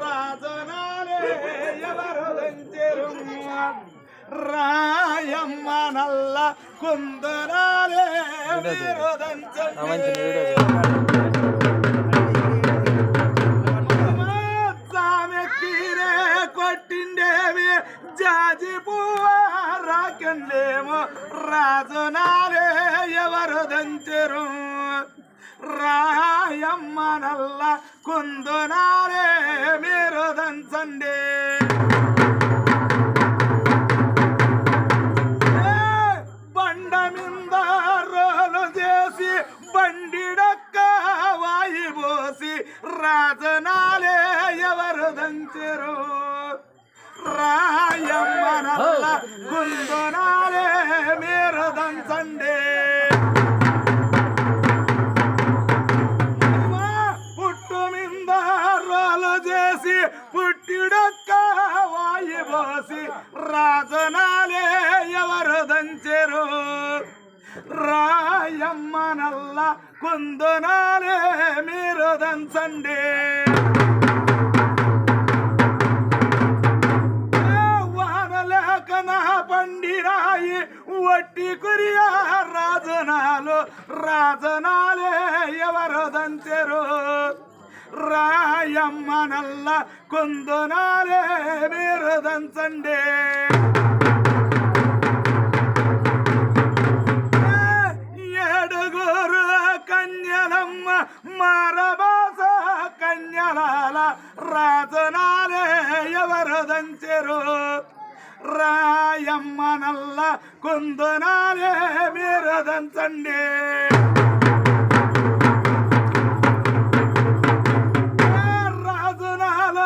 రాజనాలే ఎవరు దంచెరు రాయమ్మ నల్ల కుందనాలే మీరు దంచండి సామెక్కిరే కొట్టిండేవి జాజి పువ్వ రాకండేమో రాజనాలే ఎవరు దంచెరు రాయమ్మ నల్ల కుందనాలే మీరు దంచండి బండ మీద రోలు చేసి బండిడక్క వాయి పోసి రాజనాలే ఎవరు దంచెరు రాయమ్మ నల్ల కుందనాలే మీరు దంచండి పుట్టు మీద రోలు చేసి పుట్టిడక్క వాయి పోసి రాజనాలే ఎవరు దంచెరు రాయమ్మ నల్ల కుందనాలే మీరు దంచండి వానలేకన పండిరాయి వట్టి కురియా రాజనాలు రాజనాలే ఎవరు దంచెరు రాయమ్మ నల్ల కుందనాలే మీరు దంచండి ఏడుగురు కన్యలమ్మ మారబాస కన్యలాల రాజనాలే ఎవరు దంచెరు రాయమ్మ నల్ల కుందనాలే మీరు దంచండి రాజనాల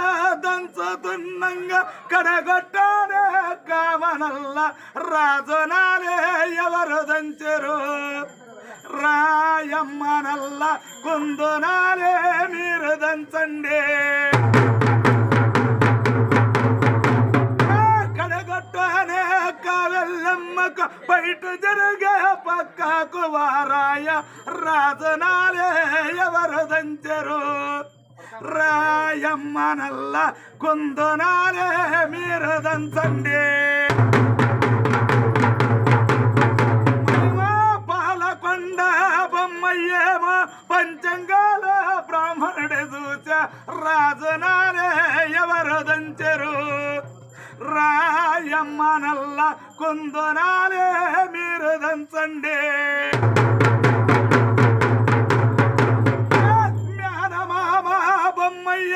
దంచుతున్నంగా కడగొట్టానే కావనల్ల రాజనాలే ఎవరు దంచెరు రాయమ్మ నల్ల కుందనాలే మీరు దంచండి కడగొట్టనే కావెల్లమ్మకు బయట జరిగే పక్కకు వారాయ రాజనాలే ఎవరు దంచెరు రాయమ్మ నల్ల కుందనాలే మీరు దంచండి పాలకొండ బొమ్మయ్యేమో పంచంగాల బ్రాహ్మణుడు చూచ రాజనాలే ఎవరు దంచెరు రాయమ్మ నల్ల కుందనాలే మీరు దంచండి మేనమామ బొమ్మయ్య